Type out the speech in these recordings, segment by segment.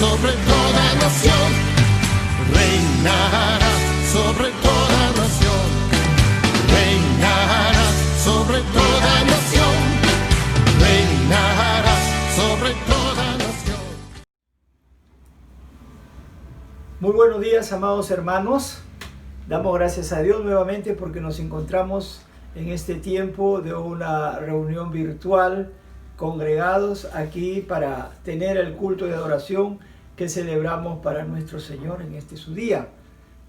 sobre toda nación, reinará sobre toda nación, reinará sobre toda nación, reinará sobre toda nación. Muy buenos días, amados hermanos. Damos gracias a Dios nuevamente porque nos encontramos en este tiempo de una reunión virtual, congregados aquí para tener el culto de adoración que celebramos para nuestro Señor en este su día.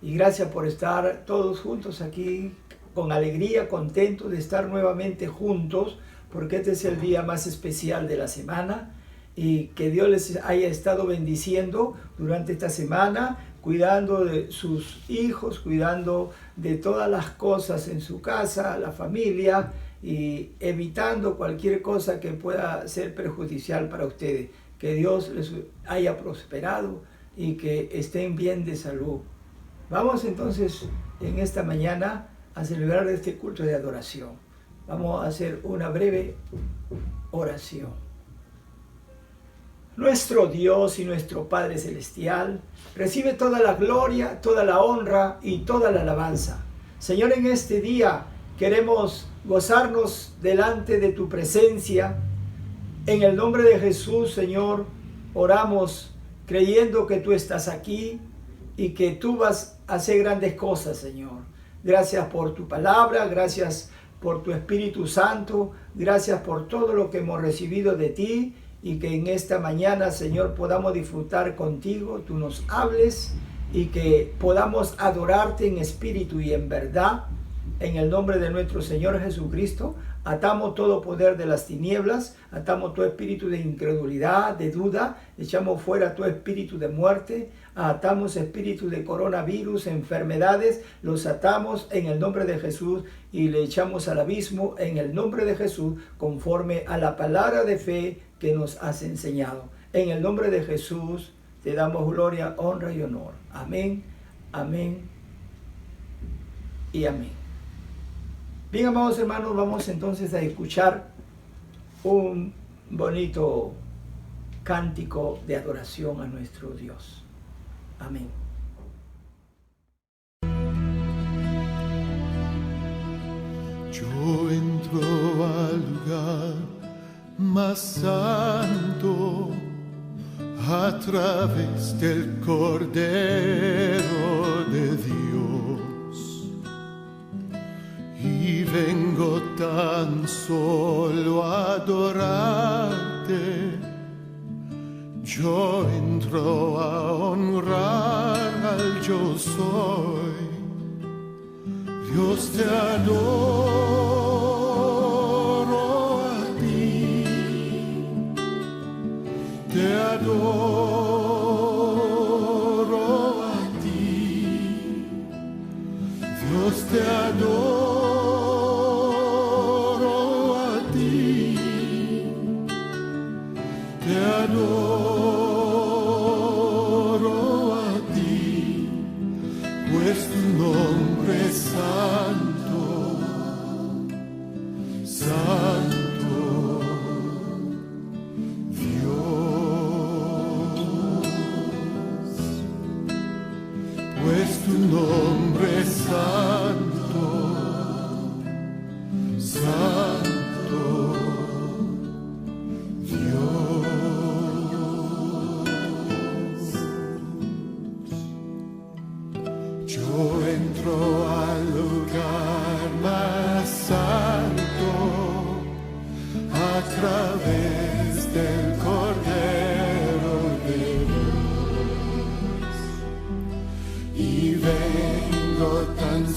Y gracias por estar todos juntos aquí con alegría, contentos de estar nuevamente juntos, porque este es el día más especial de la semana y que Dios les haya estado bendiciendo durante esta semana, cuidando de sus hijos, cuidando de todas las cosas en su casa, la familia, y evitando cualquier cosa que pueda ser perjudicial para ustedes. Que Dios les haya prosperado y que estén bien de salud. Vamos entonces en esta mañana a celebrar este culto de adoración. Vamos a hacer una breve oración. Nuestro Dios y nuestro Padre Celestial, recibe toda la gloria, toda la honra y toda la alabanza. Señor, en este día queremos gozarnos delante de tu presencia. En el nombre de Jesús, Señor, oramos creyendo que tú estás aquí y que tú vas a hacer grandes cosas, Señor. Gracias por tu palabra, gracias por tu Espíritu Santo, gracias por todo lo que hemos recibido de ti y que en esta mañana, Señor, podamos disfrutar contigo, tú nos hables y que podamos adorarte en espíritu y en verdad. En el nombre de nuestro Señor Jesucristo, atamos todo poder de las tinieblas, atamos todo espíritu de incredulidad, de duda, echamos fuera todo espíritu de muerte, atamos espíritu de coronavirus, enfermedades, los atamos en el nombre de Jesús y le echamos al abismo en el nombre de Jesús, conforme a la palabra de fe que nos has enseñado. En el nombre de Jesús te damos gloria, honra y honor. Amén, amén y amén. Bien, amados hermanos, vamos entonces a escuchar un bonito cántico de adoración a nuestro Dios. Amén. Yo entro al lugar más santo a través del Cordero de Dios. Y vengo tan solo a adorarte, yo entro a honrar al yo soy. Dios te adoro a ti, te adoro a ti, Dios te adoro.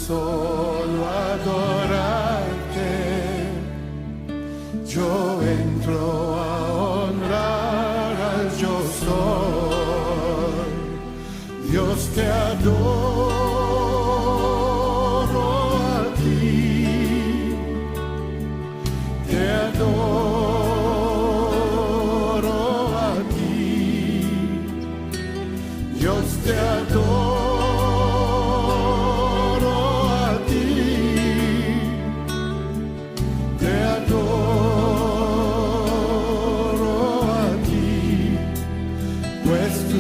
Solo adorarte, yo entro a honrar al yo soy. Dios te adoro a ti, te adoro a ti, Dios te adoro. Pues tu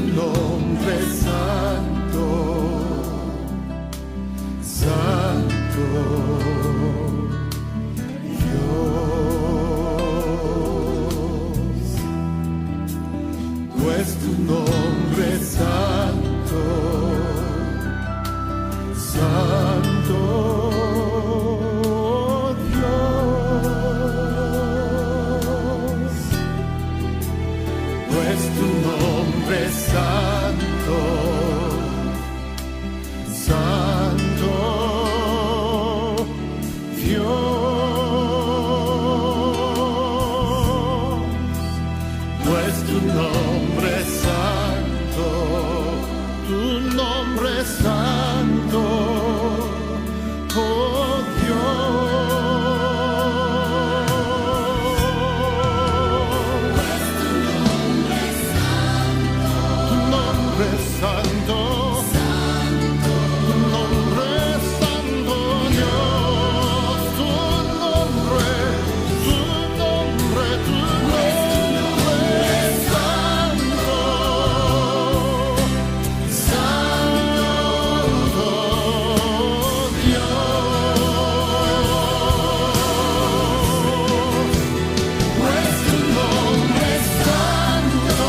pues tu nombre es santo, tu nombre es santo, oh Dios. Tu nombre es santo, tu nombre es santo, Dios, tu nombre es santo, santo Dios, pues tu nombre es santo,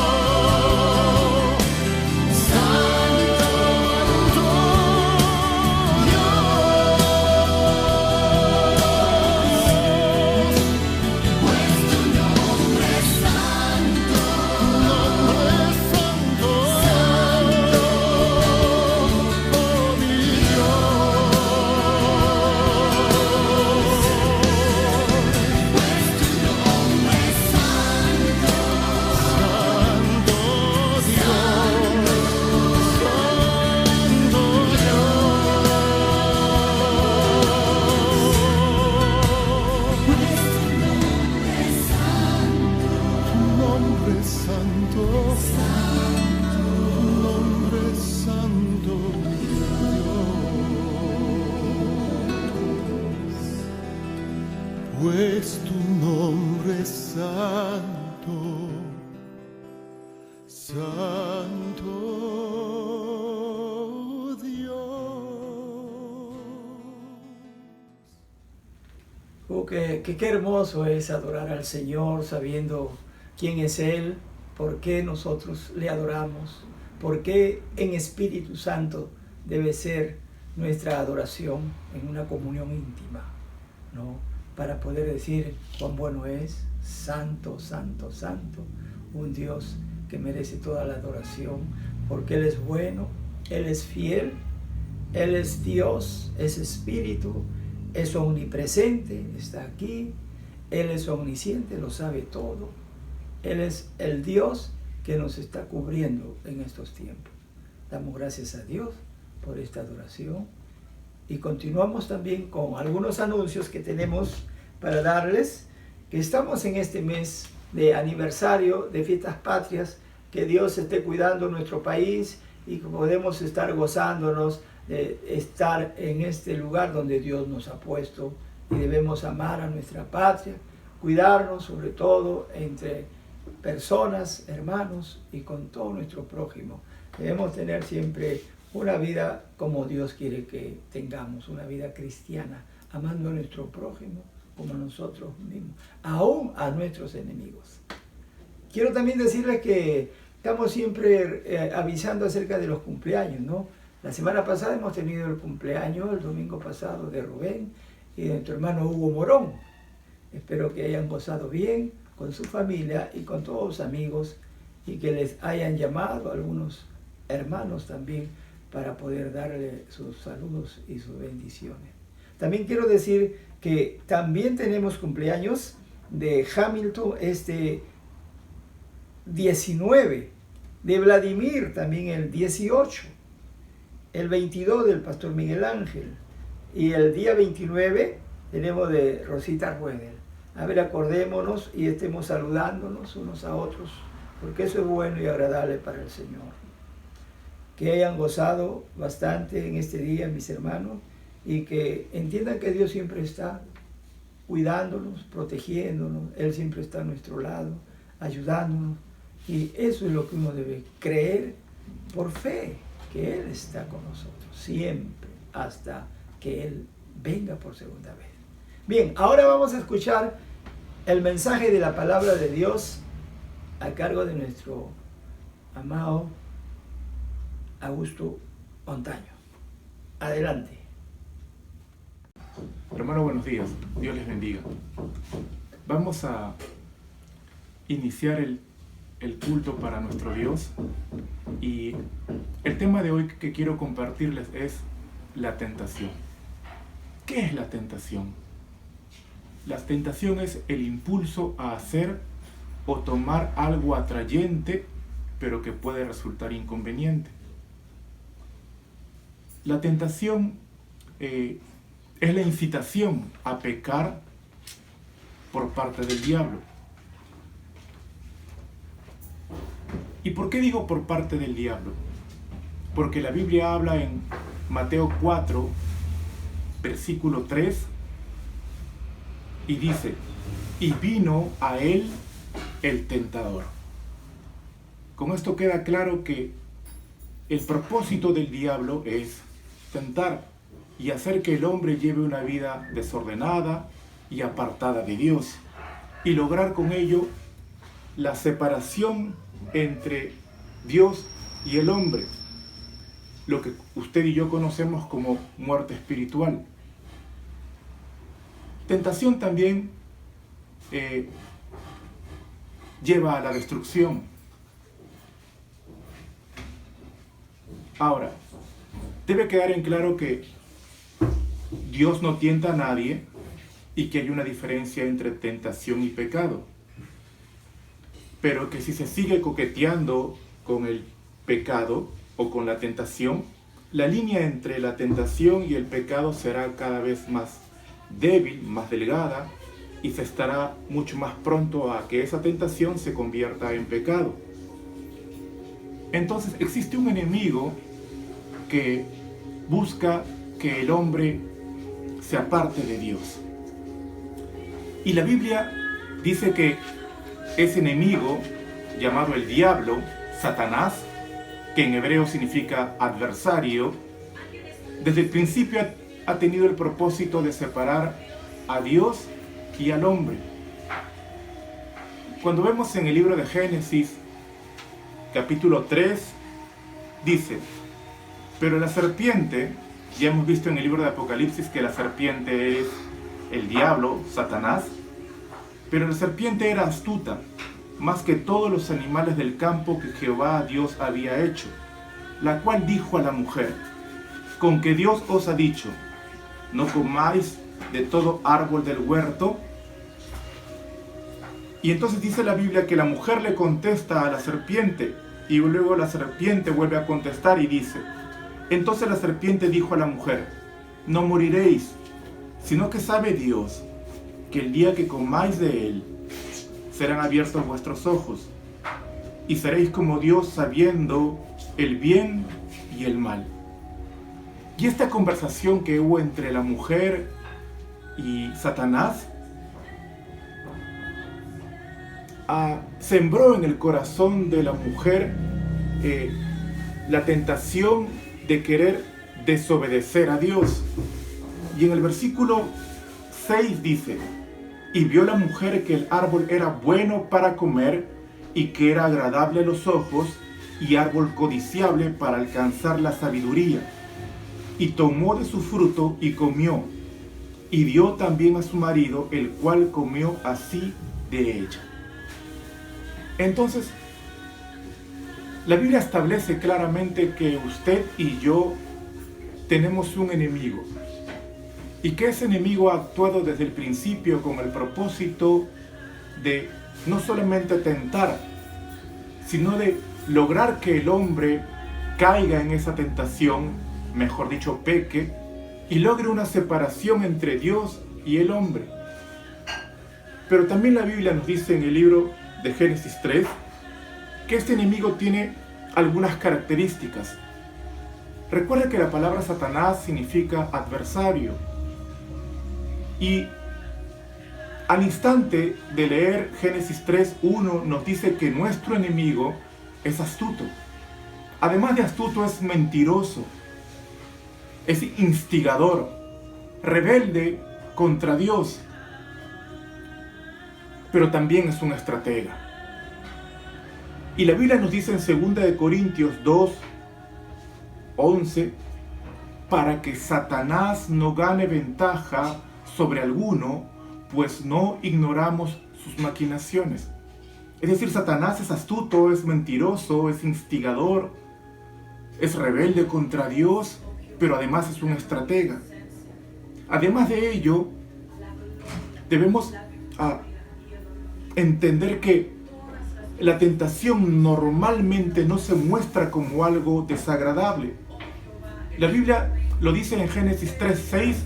santo pues tu nombre es santo, santo Dios. Qué hermoso es adorar al Señor sabiendo quién es Él, por qué nosotros le adoramos, por qué en Espíritu Santo debe ser nuestra adoración en una comunión íntima, ¿no? Para poder decir cuán bueno es, santo, santo, santo, un Dios que merece toda la adoración, porque Él es bueno, Él es fiel, Él es Dios, es Espíritu, es omnipresente, está aquí, Él es omnisciente, lo sabe todo, Él es el Dios que nos está cubriendo en estos tiempos. Damos gracias a Dios por esta adoración. Y continuamos también con algunos anuncios que tenemos para darles, que estamos en este mes de aniversario de Fiestas Patrias, que Dios esté cuidando nuestro país y que podemos estar gozándonos de estar en este lugar donde Dios nos ha puesto, y debemos amar a nuestra patria, cuidarnos sobre todo entre personas, hermanos y con todo nuestro prójimo. Debemos tener siempre una vida como Dios quiere que tengamos, una vida cristiana, amando a nuestro prójimo como a nosotros mismos, aún a nuestros enemigos. Quiero también decirles que estamos siempre avisando acerca de los cumpleaños, ¿no? La semana pasada hemos tenido el cumpleaños, el domingo pasado, de Rubén y de nuestro hermano Hugo Morón. Espero que hayan gozado bien con su familia y con todos los amigos, y que les hayan llamado a algunos hermanos también para poder darle sus saludos y sus bendiciones. También quiero decir que también tenemos cumpleaños de Hamilton este 19, de Vladimir también el 18, el 22 del pastor Miguel Ángel, y el día 29 tenemos de Rosita Ruedel. A ver, acordémonos y estemos saludándonos unos a otros, porque eso es bueno y agradable para el Señor. Que hayan gozado bastante en este día, mis hermanos, y que entiendan que Dios siempre está cuidándonos, protegiéndonos. Él siempre está a nuestro lado, ayudándonos, y eso es lo que uno debe creer por fe, que Él está con nosotros siempre, hasta que Él venga por segunda vez. Bien, ahora vamos a escuchar el mensaje de la palabra de Dios a cargo de nuestro amado Augusto Montaño. Adelante. Hermano, buenos días. Dios les bendiga. Vamos a iniciar el culto para nuestro Dios, y el tema de hoy que quiero compartirles es la tentación. ¿Qué es la tentación? La tentación es el impulso a hacer o tomar algo atrayente, pero que puede resultar inconveniente. La tentación es la incitación a pecar por parte del diablo. ¿Y por qué digo por parte del diablo? Porque la Biblia habla en Mateo 4, versículo 3, y dice: y vino a él el tentador. Con esto queda claro que el propósito del diablo es tentar y hacer que el hombre lleve una vida desordenada y apartada de Dios, y lograr con ello la separación entre Dios y el hombre, lo que usted y yo conocemos como muerte espiritual. Tentación también lleva a la destrucción. Ahora, debe quedar en claro que Dios no tienta a nadie y que hay una diferencia entre tentación y pecado. Pero que si se sigue coqueteando con el pecado o con la tentación, la línea entre la tentación y el pecado será cada vez más débil, más delgada, y se estará mucho más pronto a que esa tentación se convierta en pecado. Entonces existe un enemigo que busca que el hombre se aparte de Dios. Y la Biblia dice que ese enemigo, llamado el diablo, Satanás, que en hebreo significa adversario, desde el principio ha tenido el propósito de separar a Dios y al hombre. Cuando vemos en el libro de Génesis, capítulo 3, dice: pero la serpiente, ya hemos visto en el libro de Apocalipsis que la serpiente es el diablo, Satanás, pero la serpiente era astuta, más que todos los animales del campo que Jehová Dios había hecho, la cual dijo a la mujer: con que Dios os ha dicho, no comáis de todo árbol del huerto. Y entonces dice la Biblia que la mujer le contesta a la serpiente, y luego la serpiente vuelve a contestar y dice: entonces la serpiente dijo a la mujer: no moriréis, sino que sabe Dios que el día que comáis de él, serán abiertos vuestros ojos, y seréis como Dios, sabiendo el bien y el mal. Y esta conversación que hubo entre la mujer y Satanás sembró en el corazón de la mujer la tentación de querer desobedecer a Dios. Y en el versículo 6 dice: y vio la mujer que el árbol era bueno para comer y que era agradable a los ojos y árbol codiciable para alcanzar la sabiduría. Y tomó de su fruto y comió, y dio también a su marido, el cual comió así de ella. Entonces, la Biblia establece claramente que usted y yo tenemos un enemigo, y que ese enemigo ha actuado desde el principio con el propósito de no solamente tentar, sino de lograr que el hombre caiga en esa tentación, mejor dicho, peque, y logre una separación entre Dios y el hombre. Pero también la Biblia nos dice en el libro de Génesis 3 que este enemigo tiene algunas características. Recuerda que la palabra Satanás significa adversario. Y al instante de leer Génesis 3:1 nos dice que nuestro enemigo es astuto. Además de astuto, es mentiroso, es instigador, rebelde contra Dios, pero también es un estratega. Y la Biblia nos dice en 2 Corintios 2:11, para que Satanás no gane ventaja sobre alguno, pues no ignoramos sus maquinaciones. Es decir, Satanás es astuto, es mentiroso, es instigador, es rebelde contra Dios, pero además es un estratega. Además de ello, debemos entender que la tentación normalmente no se muestra como algo desagradable. La Biblia lo dice en Génesis 3:6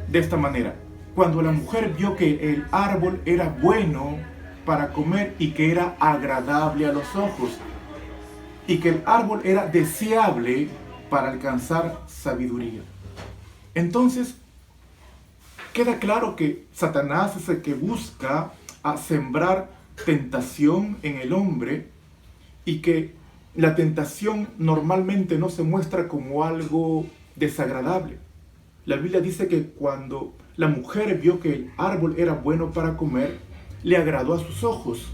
de esta manera: cuando la mujer vio que el árbol era bueno para comer y que era agradable a los ojos, y que el árbol era deseable para alcanzar sabiduría. Entonces, queda claro que Satanás es el que busca a sembrar tentación en el hombre, y que la tentación normalmente no se muestra como algo desagradable. La Biblia dice que cuando la mujer vio que el árbol era bueno para comer, le agradó a sus ojos,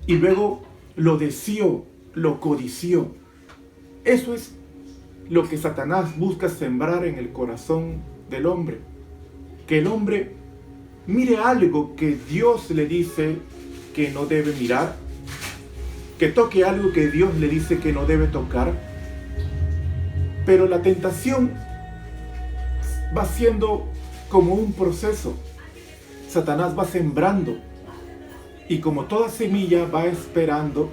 y luego lo deseó, lo codició. Eso es lo que Satanás busca sembrar en el corazón del hombre. Que el hombre mire algo que Dios le dice que no debe mirar, que toque algo que Dios le dice que no debe tocar. Pero la tentación va siendo como un proceso. Satanás va sembrando, y como toda semilla va esperando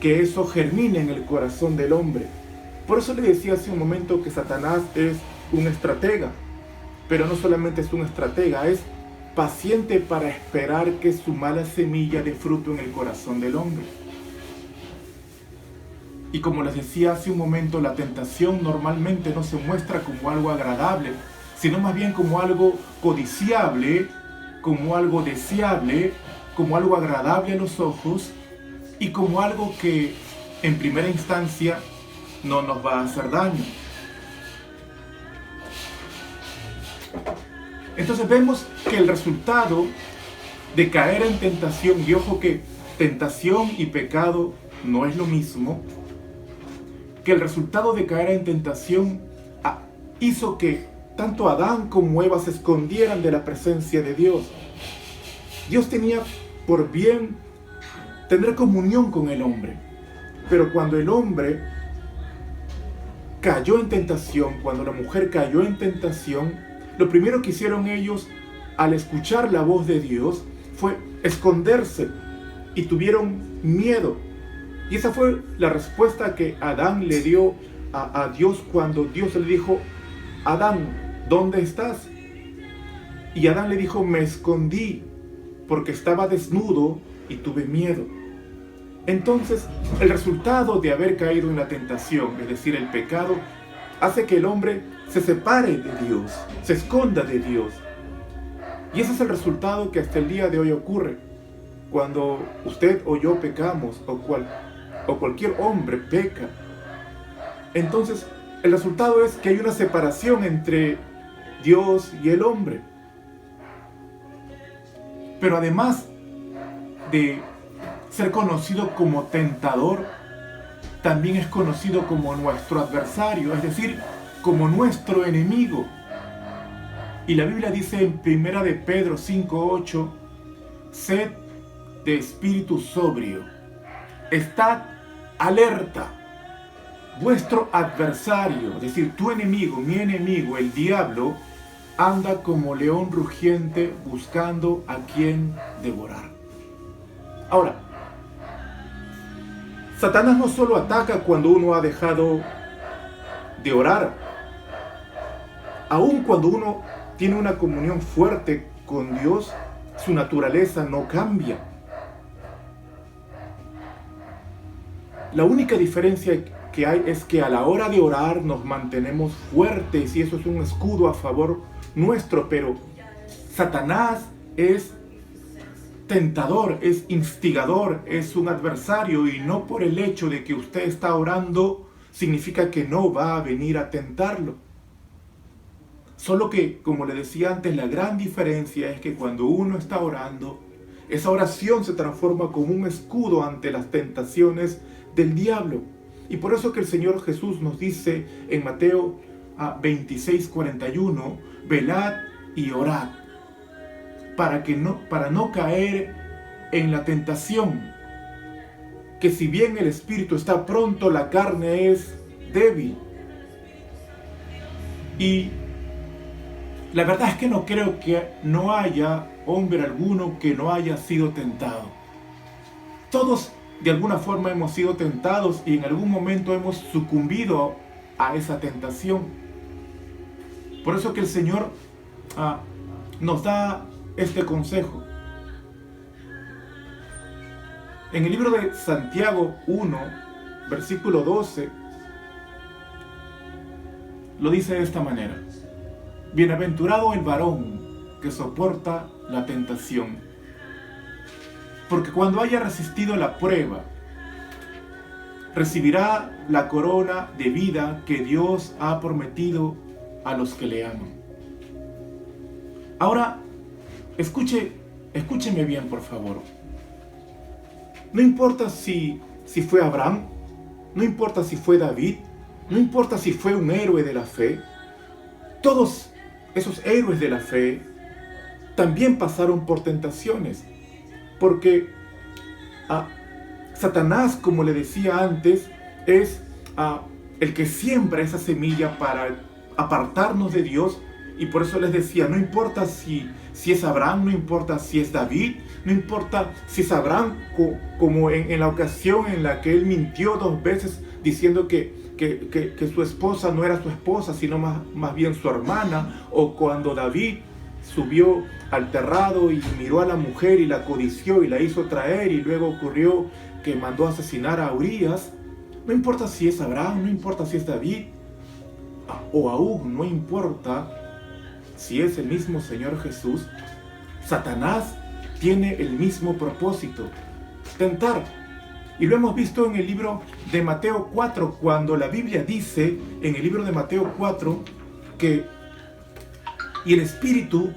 que eso germine en el corazón del hombre. Por eso le decía hace un momento que Satanás es un estratega, pero no solamente es un estratega, es paciente para esperar que su mala semilla dé fruto en el corazón del hombre. Y como les decía hace un momento, la tentación normalmente no se muestra como algo agradable, sino más bien como algo codiciable, como algo deseable, como algo agradable a los ojos, y como algo que en primera instancia no nos va a hacer daño. Entonces vemos que el resultado de caer en tentación, y ojo que tentación y pecado no es lo mismo, que el resultado de caer en tentación hizo que tanto Adán como Eva se escondieran de la presencia de Dios. Dios tenía por bien tener comunión con el hombre, pero cuando el hombre cayó en tentación, cuando la mujer cayó en tentación, lo primero que hicieron ellos al escuchar la voz de Dios fue esconderse, y tuvieron miedo. Y esa fue la respuesta que Adán le dio a Dios cuando Dios le dijo: Adán, ¿dónde estás? Y Adán le dijo: me escondí porque estaba desnudo y tuve miedo. Entonces, el resultado de haber caído en la tentación, es decir, el pecado, hace que el hombre se separe de Dios, se esconda de Dios. Y ese es el resultado que hasta el día de hoy ocurre. Cuando usted o yo pecamos, o cualquier hombre peca, entonces el resultado es que hay una separación entre Dios y el hombre. Pero además de ser conocido como tentador, también es conocido como nuestro adversario, es decir, como nuestro enemigo. Y la Biblia dice en 1 de Pedro 5:8: sed de espíritu sobrio, estad alerta. Vuestro adversario, es decir, tu enemigo, mi enemigo, el diablo, anda como león rugiente buscando a quien devorar. Ahora, Satanás no solo ataca cuando uno ha dejado de orar. Aun cuando uno tiene una comunión fuerte con Dios, su naturaleza no cambia. La única diferencia que hay es que a la hora de orar nos mantenemos fuertes, y eso es un escudo a favor nuestro, pero Satanás es tentador, es instigador, es un adversario, y no por el hecho de que usted está orando significa que no va a venir a tentarlo. Solo que, como le decía antes, la gran diferencia es que cuando uno está orando, esa oración se transforma como un escudo ante las tentaciones del diablo. Y por eso que el Señor Jesús nos dice en Mateo 26:41, velad y orad, para no caer en la tentación, que si bien el espíritu está pronto, la carne es débil. Y la verdad es que no creo que no haya hombre alguno que no haya sido tentado. Todos de alguna forma hemos sido tentados y en algún momento hemos sucumbido a esa tentación. Por eso que el Señor nos da este consejo. En el libro de Santiago 1, versículo 12, lo dice de esta manera: bienaventurado el varón que soporta la tentación, porque cuando haya resistido la prueba, recibirá la corona de vida que Dios ha prometido a los que le aman. Ahora, escúcheme bien, por favor. No importa si fue Abraham, no importa si fue David, no importa si fue un héroe de la fe. Todos esos héroes de la fe también pasaron por tentaciones, porque Satanás, como le decía antes, es el que siembra esa semilla para apartarnos de Dios. Y por eso les decía, no importa si es Abraham, no importa si es David, no importa si es Abraham, como en la ocasión en la que él mintió 2 veces diciendo que su esposa no era su esposa, sino más bien su hermana, o cuando David subió al terrado y miró a la mujer y la codició y la hizo traer, y luego ocurrió que mandó asesinar a Urías. No importa si es Abraham, no importa si es David, o aún no importa si es el mismo Señor Jesús, Satanás tiene el mismo propósito: tentar. Y lo hemos visto en el libro de Mateo 4, cuando la Biblia dice en el libro de Mateo 4 que y el Espíritu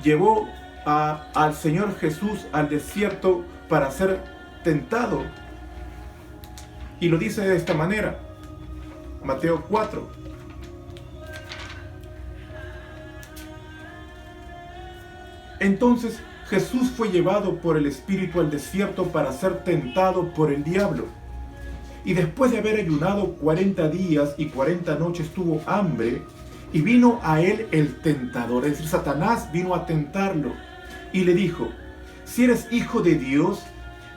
llevó al Señor Jesús al desierto para ser tentado. Y lo dice de esta manera, Mateo 4. Entonces Jesús fue llevado por el Espíritu al desierto para ser tentado por el diablo. Y después de haber ayunado 40 días y 40 noches tuvo hambre, y vino a él el tentador, es decir, Satanás vino a tentarlo. Y le dijo: si eres hijo de Dios,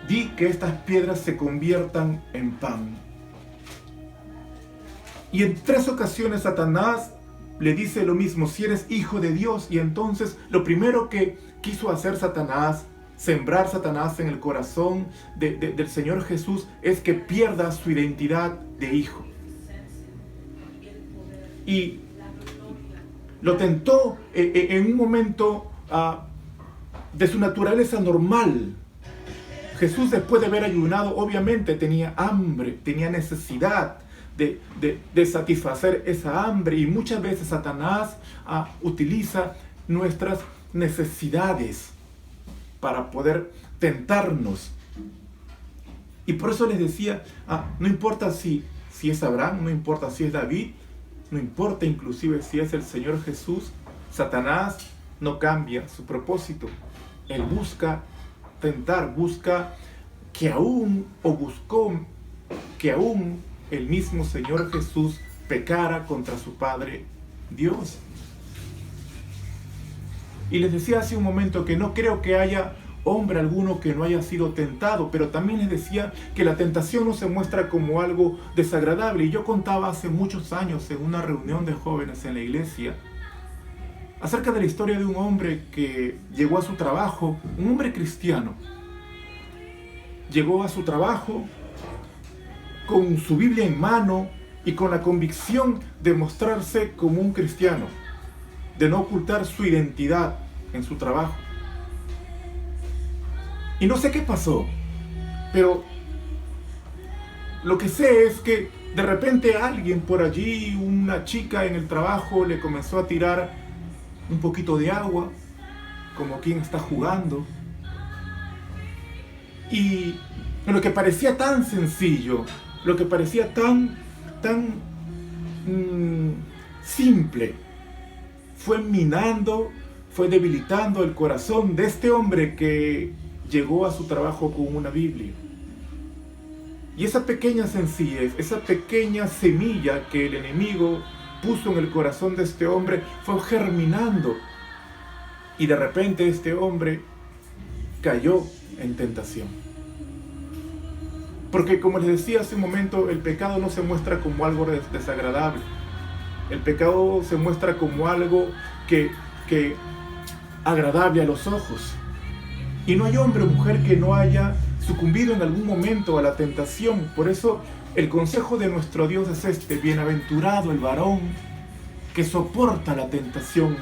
di que estas piedras se conviertan en pan. Y en 3 ocasiones Satanás le dice lo mismo: si eres hijo de Dios. Y entonces lo primero que quiso hacer Satanás, sembrar Satanás en el corazón del Señor Jesús, es que pierda su identidad de hijo. Y lo tentó en un momento de su naturaleza normal. Jesús, después de haber ayunado, obviamente tenía hambre, tenía necesidad de satisfacer esa hambre. Y muchas veces Satanás utiliza nuestras necesidades para poder tentarnos. Y por eso les decía, no importa si es Abraham, no importa si es David, no importa inclusive si es el Señor Jesús, Satanás no cambia su propósito. Él busca tentar, buscó que aún el mismo Señor Jesús pecara contra su Padre Dios. Y les decía hace un momento que no creo que haya hombre alguno que no haya sido tentado, pero también les decía que la tentación no se muestra como algo desagradable. Y yo contaba hace muchos años en una reunión de jóvenes en la iglesia acerca de la historia de un hombre que llegó a su trabajo, un hombre cristiano. Llegó a su trabajo con su Biblia en mano y con la convicción de mostrarse como un cristiano, de no ocultar su identidad en su trabajo. Y no sé qué pasó, pero lo que sé es que de repente alguien por allí, una chica en el trabajo, le comenzó a tirar un poquito de agua, como quien está jugando. Y lo que parecía tan sencillo, lo que parecía tan simple, fue minando, fue debilitando el corazón de este hombre que llegó a su trabajo con una Biblia. Y esa pequeña sencillez, esa pequeña semilla que el enemigo puso en el corazón de este hombre fue germinando. Y de repente este hombre cayó en tentación. Porque como les decía hace un momento, el pecado no se muestra como algo desagradable. El pecado se muestra como algo que agradable a los ojos. Y no hay hombre o mujer que no haya sucumbido en algún momento a la tentación. Por eso el consejo de nuestro Dios es este: bienaventurado el varón que soporta la tentación.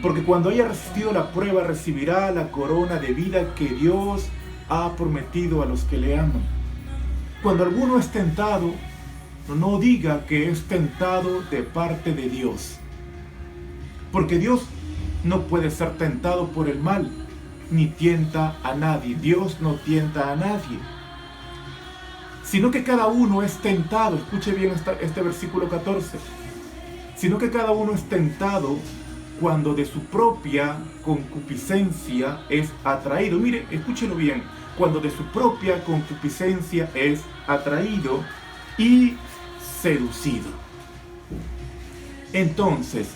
Porque cuando haya resistido la prueba, recibirá la corona de vida que Dios ha prometido a los que le aman. Cuando alguno es tentado, no diga que es tentado de parte de Dios. Porque Dios no puede ser tentado por el mal, ni tienta a nadie. Dios no tienta a nadie. Sino que cada uno es tentado. Escuche bien este versículo 14. Sino que cada uno es tentado cuando de su propia concupiscencia es atraído. Mire, escúchelo bien. Cuando de su propia concupiscencia es atraído y seducido. Entonces,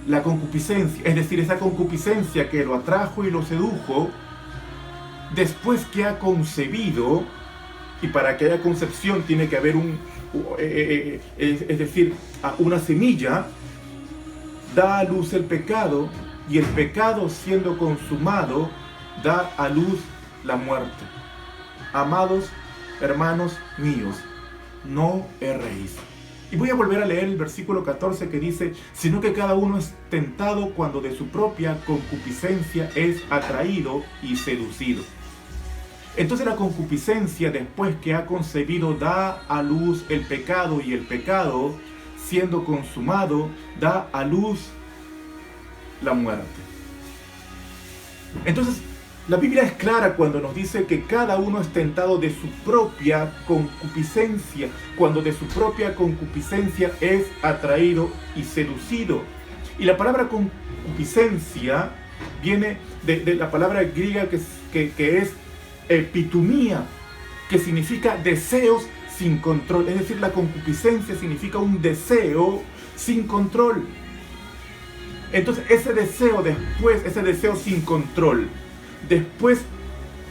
la concupiscencia, es decir, esa concupiscencia que lo atrajo y lo sedujo, después que ha concebido, y para que haya concepción tiene que haber una semilla, da a luz el pecado, y el pecado siendo consumado, da a luz la muerte. Amados hermanos míos, no erréis. Y voy a volver a leer el versículo 14 que dice: sino que cada uno es tentado cuando de su propia concupiscencia es atraído y seducido. Entonces la concupiscencia, después que ha concebido, da a luz el pecado, y el pecado, siendo consumado, da a luz la muerte. Entonces, la Biblia es clara cuando nos dice que cada uno es tentado de su propia concupiscencia, cuando de su propia concupiscencia es atraído y seducido. Y la palabra concupiscencia viene de la palabra griega que es epitumía, que significa deseos sin control. Es decir, la concupiscencia significa un deseo sin control. Entonces ese deseo sin control, después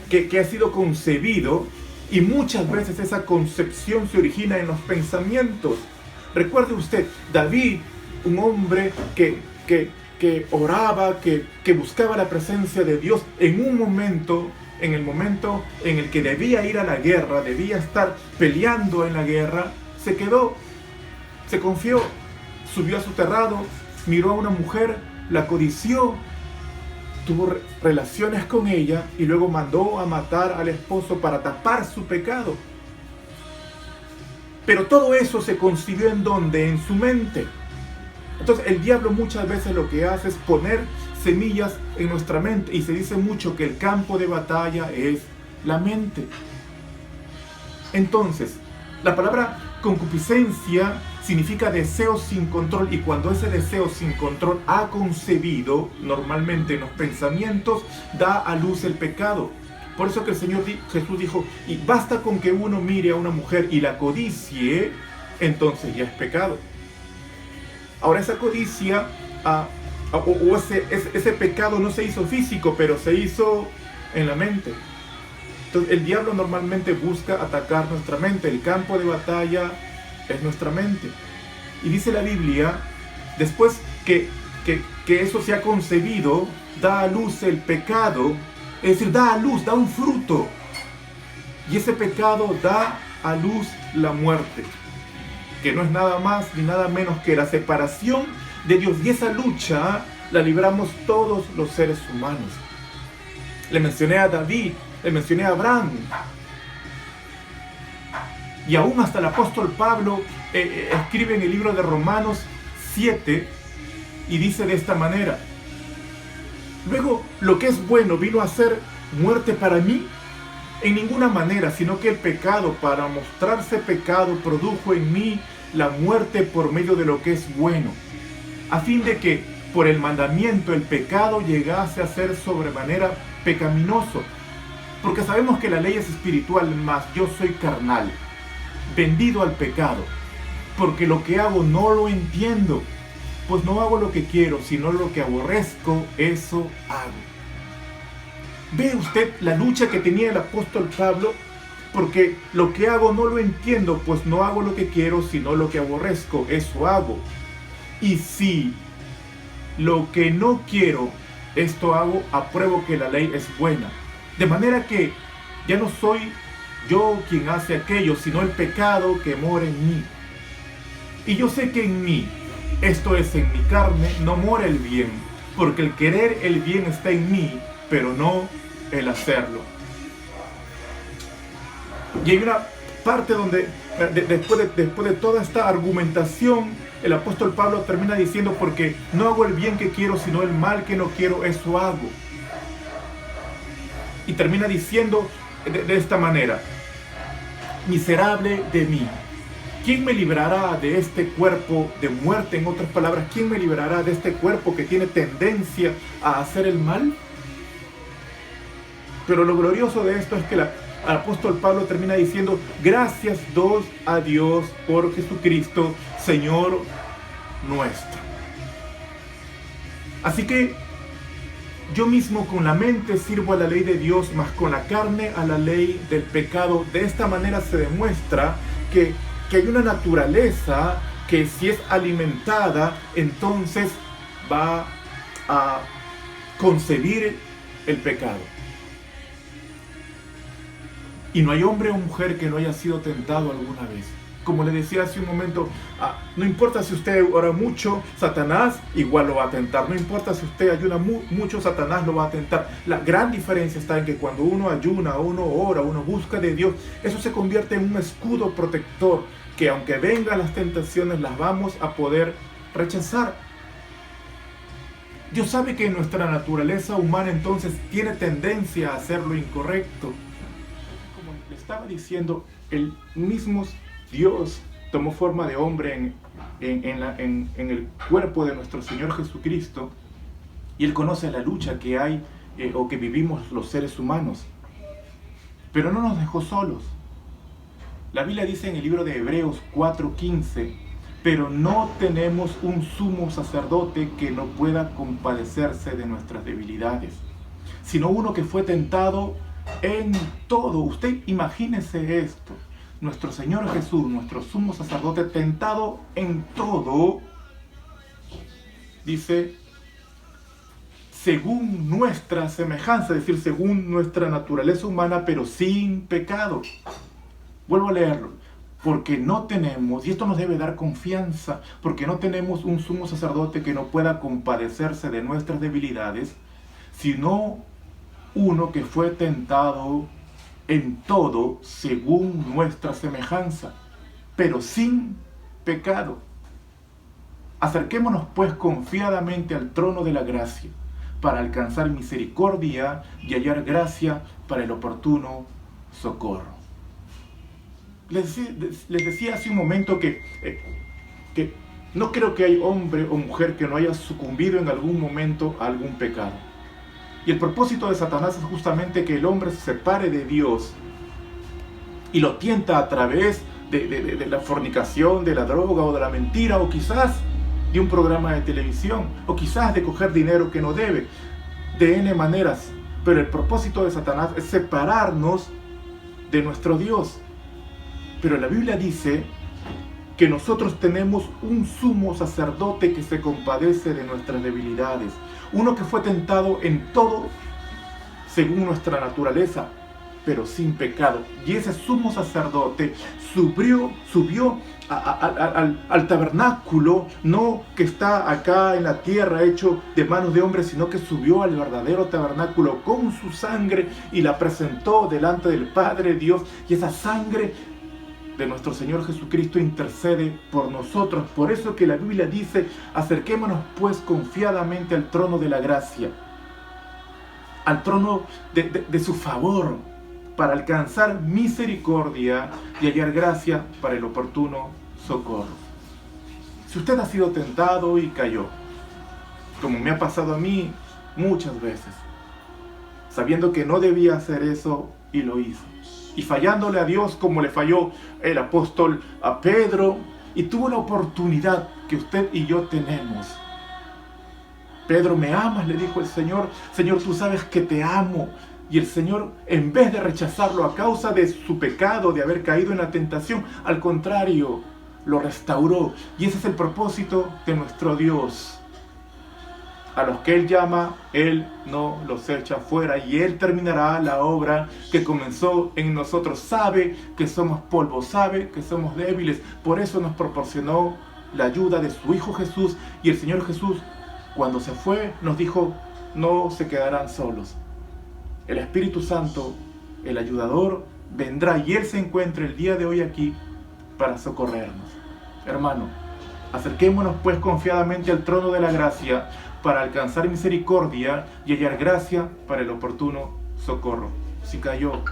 que ha sido concebido, y muchas veces esa concepción se origina en los pensamientos. Recuerde usted, David, un hombre que oraba, que buscaba la presencia de Dios, en el momento en el que debía ir a la guerra, debía estar peleando en la guerra, se confió, subió a su terrado, miró a una mujer, la codició, tuvo relaciones con ella y luego mandó a matar al esposo para tapar su pecado. Pero todo eso se concibió ¿en dónde? En su mente. Entonces el diablo muchas veces lo que hace es poner semillas en nuestra mente, y se dice mucho que el campo de batalla es la mente. Entonces, la palabra concupiscencia significa deseo sin control, y cuando ese deseo sin control ha concebido, normalmente en los pensamientos, da a luz el pecado. Por eso que el Señor Jesús dijo: y basta con que uno mire a una mujer y la codicie, entonces ya es pecado. Ahora, esa codicia ese pecado no se hizo físico, pero se hizo en la mente. Entonces el diablo normalmente busca atacar nuestra mente. El campo de batalla es nuestra mente. Y dice la Biblia, después que eso se ha concebido, da a luz el pecado, es decir, da a luz, da un fruto. Y ese pecado da a luz la muerte, que no es nada más ni nada menos que la separación de Dios. Y esa lucha la libramos todos los seres humanos. Le mencioné a David, le mencioné a Abraham, y aún hasta el apóstol Pablo escribe en el libro de Romanos 7 y dice de esta manera: luego, lo que es bueno vino a ser muerte para mí, en ninguna manera, sino que el pecado, para mostrarse pecado, produjo en mí la muerte por medio de lo que es bueno, a fin de que por el mandamiento el pecado llegase a ser sobremanera pecaminoso. Porque sabemos que la ley es espiritual, mas yo soy carnal, vendido al pecado, porque lo que hago no lo entiendo, pues no hago lo que quiero, sino lo que aborrezco, eso hago. ¿Ve usted la lucha que tenía el apóstol Pablo? Porque lo que hago no lo entiendo, pues no hago lo que quiero, sino lo que aborrezco, eso hago. Y si lo que no quiero, esto hago, apruebo que la ley es buena. De manera que ya no soy yo quien hace aquello, sino el pecado que mora en mí. Y yo sé que en mí, esto es en mi carne, no mora el bien, porque el querer el bien está en mí, pero no el hacerlo. Y hay una parte donde, después de toda esta argumentación, el apóstol Pablo termina diciendo, porque no hago el bien que quiero, sino el mal que no quiero, eso hago. Y termina diciendo de esta manera: miserable de mí, ¿quién me librará de este cuerpo de muerte? En otras palabras, ¿quién me librará de este cuerpo que tiene tendencia a hacer el mal? Pero lo glorioso de esto es que el apóstol Pablo termina diciendo: gracias doy a Dios por Jesucristo, Señor nuestro. Así que yo mismo con la mente sirvo a la ley de Dios, mas con la carne a la ley del pecado. De esta manera se demuestra que hay una naturaleza que, si es alimentada, entonces va a concebir el pecado. Y no hay hombre o mujer que no haya sido tentado alguna vez. Como le decía hace un momento, no importa si usted ora mucho, Satanás igual lo va a tentar. No importa si usted ayuna mucho, Satanás lo va a tentar. La gran diferencia está en que cuando uno ayuna, uno ora, uno busca de Dios, eso se convierte en un escudo protector, que aunque vengan las tentaciones, las vamos a poder rechazar. Dios sabe que nuestra naturaleza humana entonces tiene tendencia a hacer lo incorrecto. Como le estaba diciendo, el mismo Dios tomó forma de hombre en el cuerpo de nuestro Señor Jesucristo, y Él conoce la lucha que hay o que vivimos los seres humanos, pero no nos dejó solos. La Biblia dice en el libro de Hebreos 4:15: pero no tenemos un sumo sacerdote que no pueda compadecerse de nuestras debilidades, sino uno que fue tentado en todo. Usted imagínese esto: nuestro Señor Jesús, nuestro sumo sacerdote, tentado en todo, dice, según nuestra semejanza, es decir, según nuestra naturaleza humana, pero sin pecado. Vuelvo a leerlo: porque no tenemos, y esto nos debe dar confianza, porque no tenemos un sumo sacerdote que no pueda compadecerse de nuestras debilidades, sino uno que fue tentado en todo según nuestra semejanza, pero sin pecado. Acerquémonos pues confiadamente al trono de la gracia, para alcanzar misericordia y hallar gracia para el oportuno socorro. Les decía hace un momento que no creo que hay hombre o mujer que no haya sucumbido en algún momento a algún pecado. Y el propósito de Satanás es justamente que el hombre se separe de Dios y lo tienta a través de la fornicación, de la droga o de la mentira, o quizás de un programa de televisión, o quizás de coger dinero que no debe, de N maneras. Pero el propósito de Satanás es separarnos de nuestro Dios. Pero la Biblia dice que nosotros tenemos un sumo sacerdote que se compadece de nuestras debilidades, uno que fue tentado en todo según nuestra naturaleza, pero sin pecado. Y ese sumo sacerdote subió al tabernáculo, no que está acá en la tierra hecho de manos de hombres, sino que subió al verdadero tabernáculo con su sangre y la presentó delante del Padre Dios, y esa sangre de nuestro Señor Jesucristo intercede por nosotros. Por eso que la Biblia dice: acerquémonos pues confiadamente al trono de la gracia, al trono de su favor, para alcanzar misericordia y hallar gracia para el oportuno socorro. Si usted ha sido tentado y cayó, como me ha pasado a mí muchas veces, sabiendo que no debía hacer eso y lo hizo, y fallándole a Dios como le falló el apóstol a Pedro, y tuvo la oportunidad que usted y yo tenemos. Pedro, ¿me amas?, le dijo el Señor. Señor, tú sabes que te amo. Y el Señor, en vez de rechazarlo a causa de su pecado, de haber caído en la tentación, al contrario, lo restauró. Y ese es el propósito de nuestro Dios. A los que Él llama, Él no los echa fuera. Y Él terminará la obra que comenzó en nosotros. Sabe que somos polvo, sabe que somos débiles. Por eso nos proporcionó la ayuda de su Hijo Jesús. Y el Señor Jesús, cuando se fue, nos dijo, no se quedarán solos. El Espíritu Santo, el ayudador, vendrá y Él se encuentra el día de hoy aquí para socorrernos. Hermano, acerquémonos pues confiadamente al trono de la gracia para alcanzar misericordia y hallar gracia para el oportuno socorro. Si cayó,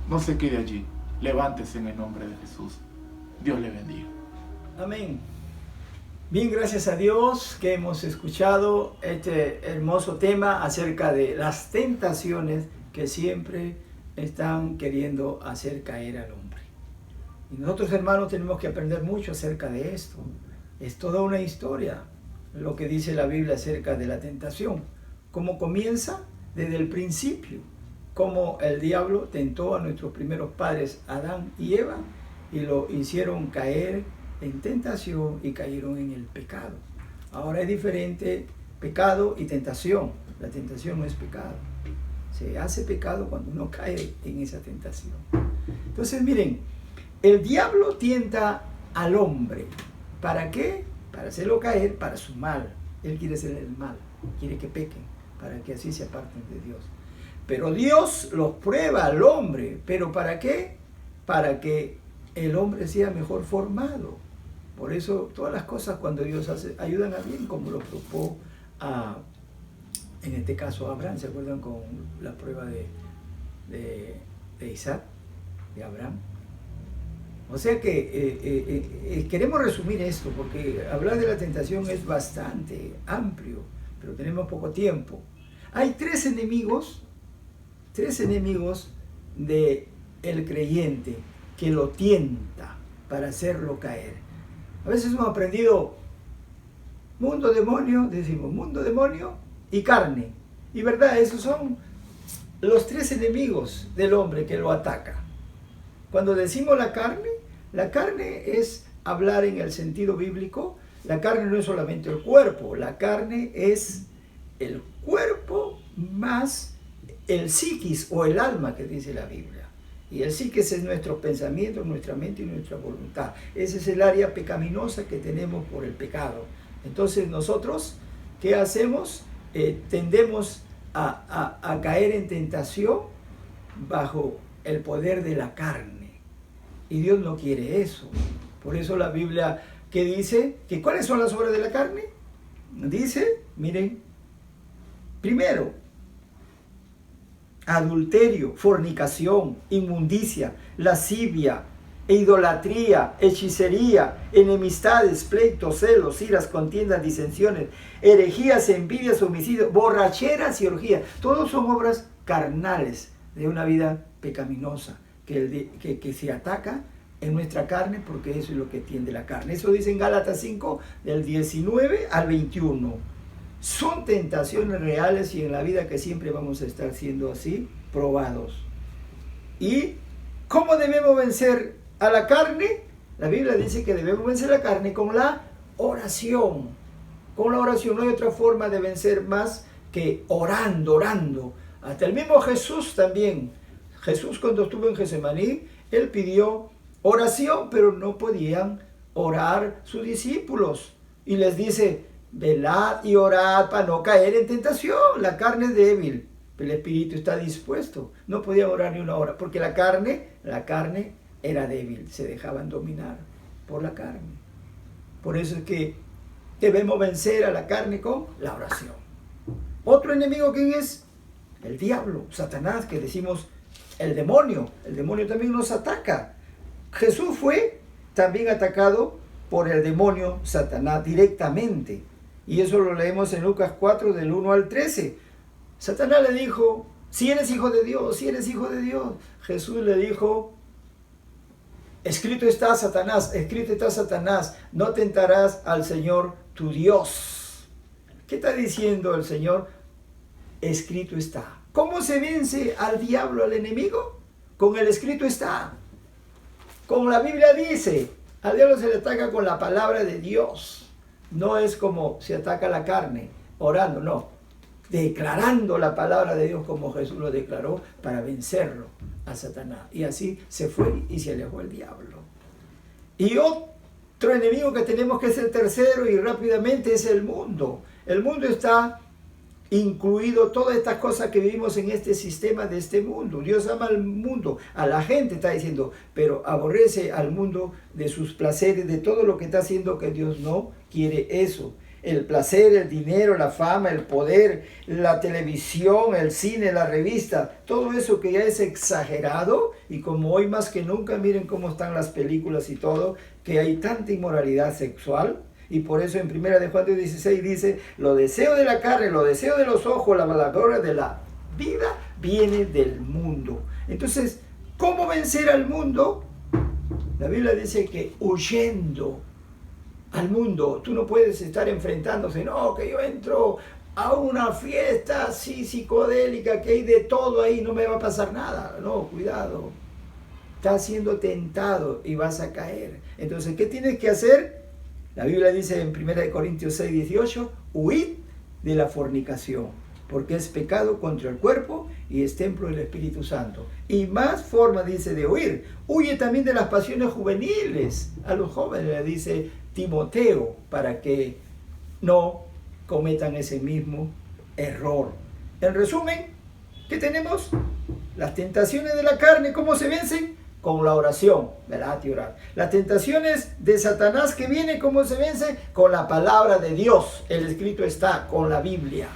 no se quede allí. Levántese en el nombre de Jesús. Dios le bendiga. Amén. Bien, gracias a Dios que hemos escuchado este hermoso tema acerca de las tentaciones que siempre están queriendo hacer caer al hombre. Y nosotros, hermanos, tenemos que aprender mucho acerca de esto. Es toda una historia lo que dice la Biblia acerca de la tentación. Cómo comienza desde el principio. Cómo el diablo tentó a nuestros primeros padres, Adán y Eva, y lo hicieron caer en tentación y cayeron en el pecado. Ahora es diferente pecado y tentación. La tentación no es pecado. Se hace pecado cuando uno cae en esa tentación. Entonces, miren, el diablo tienta al hombre. ¿Para qué? Para hacerlo caer para su mal. Él quiere hacer el mal, quiere que pequen, para que así se aparten de Dios. Pero Dios los prueba al hombre. ¿Pero para qué? Para que el hombre sea mejor formado. Por eso todas las cosas cuando Dios hace, ayudan a bien, como lo probó en este caso a Abraham. ¿Se acuerdan con la prueba de Isaac, de Abraham? O sea que queremos resumir esto, porque hablar de la tentación es bastante amplio, pero tenemos poco tiempo. Hay tres enemigos del creyente que lo tienta para hacerlo caer. A veces hemos aprendido mundo, demonio, decimos mundo, demonio y carne. Y verdad, esos son los tres enemigos del hombre que lo ataca. Cuando decimos la carne es hablar en el sentido bíblico. La carne no es solamente el cuerpo, la carne es el cuerpo más el psiquis o el alma que dice la Biblia. Y el psiquis es nuestros pensamientos, nuestra mente y nuestra voluntad. Ese es el área pecaminosa que tenemos por el pecado. Entonces nosotros, ¿qué hacemos? Tendemos a caer en tentación bajo el poder de la carne. Y Dios no quiere eso. Por eso la Biblia, ¿qué dice? ¿Que cuáles son las obras de la carne? Dice, miren, primero, adulterio, fornicación, inmundicia, lascivia, idolatría, hechicería, enemistades, pleitos, celos, iras, contiendas, disensiones, herejías, envidias, homicidios, borracheras y orgías. Todos son obras carnales de una vida pecaminosa que se ataca en nuestra carne, porque eso es lo que tiende la carne. Eso dice en Gálatas 5, del 19 al 21. Son tentaciones reales y en la vida que siempre vamos a estar siendo así, probados. ¿Y cómo debemos vencer a la carne? La Biblia dice que debemos vencer la carne con la oración. Con la oración no hay otra forma de vencer más que orando. Hasta el mismo Jesús también. Jesús cuando estuvo en Getsemaní, Él pidió oración, pero no podían orar sus discípulos. Y les dice, velad y orad para no caer en tentación. La carne es débil, pero el espíritu está dispuesto. No podían orar ni una hora, porque la carne era débil. Se dejaban dominar por la carne. Por eso es que debemos vencer a la carne con la oración. Otro enemigo, ¿quién es? El diablo, Satanás, que decimos el demonio. El demonio también nos ataca. Jesús fue también atacado por el demonio Satanás directamente. Y eso lo leemos en Lucas 4, del 1 al 13. Satanás le dijo, si eres hijo de Dios, si eres hijo de Dios. Jesús le dijo, escrito está Satanás, no tentarás al Señor tu Dios. ¿Qué está diciendo el Señor? Escrito está. ¿Cómo se vence al diablo, al enemigo? Con el escrito está. Con la Biblia dice, al diablo se le ataca con la palabra de Dios. No es como se ataca la carne, orando, no. Declarando la palabra de Dios como Jesús lo declaró para vencerlo a Satanás. Y así se fue y se alejó el diablo. Y otro enemigo que tenemos, que es el tercero y rápidamente, es el mundo. El mundo está incluido todas estas cosas que vivimos en este sistema de este mundo. Dios ama al mundo, a la gente está diciendo, pero aborrece al mundo de sus placeres, de todo lo que está haciendo, que Dios no quiere eso. El placer, el dinero, la fama, el poder, la televisión, el cine, la revista, todo eso que ya es exagerado, y como hoy más que nunca, miren cómo están las películas y todo, que hay tanta inmoralidad sexual. Y por eso en 1 de Juan 16 dice, lo deseo de la carne, lo deseo de los ojos, la vanagloria de la vida viene del mundo. Entonces, ¿cómo vencer al mundo? La Biblia dice que huyendo al mundo. Tú no puedes estar enfrentándose, no, que yo entro a una fiesta así psicodélica, que hay de todo ahí, no me va a pasar nada. No, cuidado. Estás siendo tentado y vas a caer. Entonces, ¿qué tienes que hacer? La Biblia dice en 1 Corintios 6, 18, huid de la fornicación, porque es pecado contra el cuerpo y es templo del Espíritu Santo. Y más forma dice de huir. Huye también de las pasiones juveniles. A los jóvenes le dice Timoteo, para que no cometan ese mismo error. En resumen, ¿qué tenemos? Las tentaciones de la carne, ¿cómo se vencen? Con la oración, ¿verdad? Y orar. Las tentaciones de Satanás que viene, ¿cómo se vence? Con la palabra de Dios. El escrito está, con la Biblia.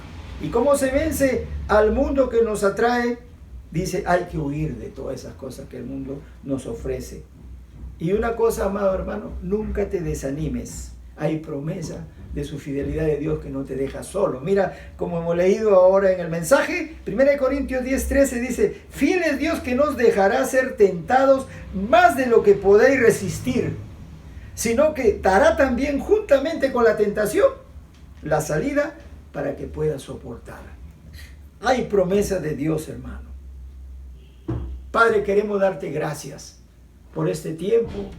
¿Y cómo se vence al mundo que nos atrae? Dice, hay que huir de todas esas cosas que el mundo nos ofrece. Y una cosa, amado hermano, nunca te desanimes. Hay promesa de su fidelidad de Dios que no te deja solo. Mira, como hemos leído ahora en el mensaje, 1 Corintios 10:13 dice, fiel es Dios que nos dejará ser tentados más de lo que podéis resistir, sino que dará también juntamente con la tentación la salida para que puedas soportar. Hay promesa de Dios, hermano. Padre, queremos darte gracias por este tiempo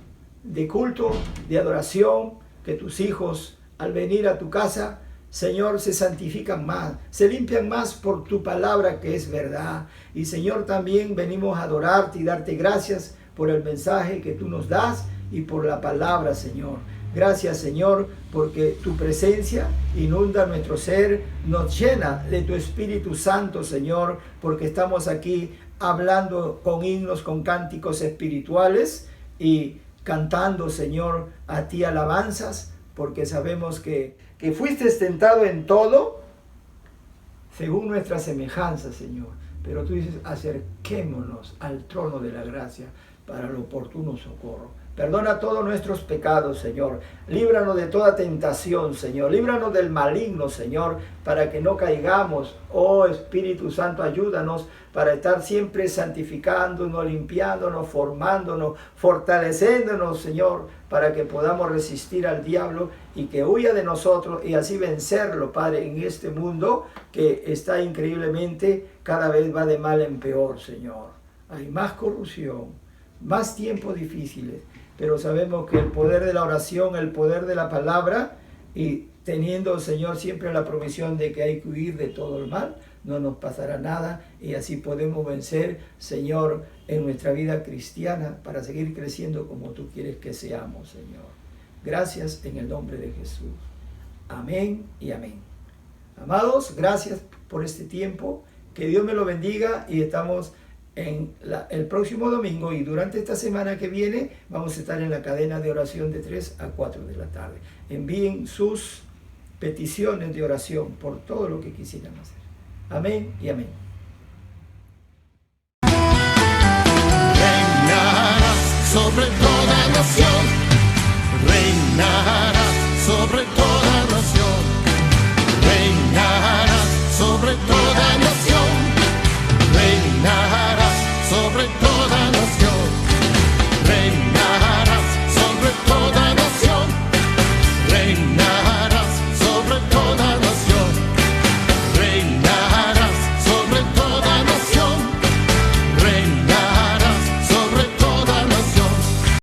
de culto, de adoración, que tus hijos al venir a tu casa, Señor, se santifican más, se limpian más por tu palabra que es verdad. Y Señor, también venimos a adorarte y darte gracias por el mensaje que tú nos das y por la palabra, Señor. Gracias, Señor, porque tu presencia inunda nuestro ser, nos llena de tu Espíritu Santo, Señor, porque estamos aquí hablando con himnos, con cánticos espirituales y cantando, Señor, a ti alabanzas, porque sabemos que fuiste tentado en todo, según nuestra semejanza, Señor. Pero tú dices, acerquémonos al trono de la gracia para el oportuno socorro. Perdona todos nuestros pecados, Señor. Líbranos de toda tentación, Señor. Líbranos del maligno, Señor, para que no caigamos. Oh Espíritu Santo, ayúdanos para estar siempre santificándonos, limpiándonos, formándonos, fortaleciéndonos, Señor, para que podamos resistir al diablo y que huya de nosotros y así vencerlo, Padre, en este mundo que está increíblemente, cada vez va de mal en peor, Señor. Hay más corrupción, más tiempos difíciles, pero sabemos que el poder de la oración, el poder de la palabra, y teniendo, Señor, siempre la provisión de que hay que huir de todo el mal, no nos pasará nada y así podemos vencer, Señor, en nuestra vida cristiana para seguir creciendo como tú quieres que seamos, Señor. Gracias en el nombre de Jesús. Amén y amén. Amados, gracias por este tiempo. Que Dios me lo bendiga y estamos el próximo domingo y durante esta semana que viene vamos a estar en la cadena de oración de 3 a 4 de la tarde. Envíen sus peticiones de oración por todo lo que quisieran hacer. Amén y amén.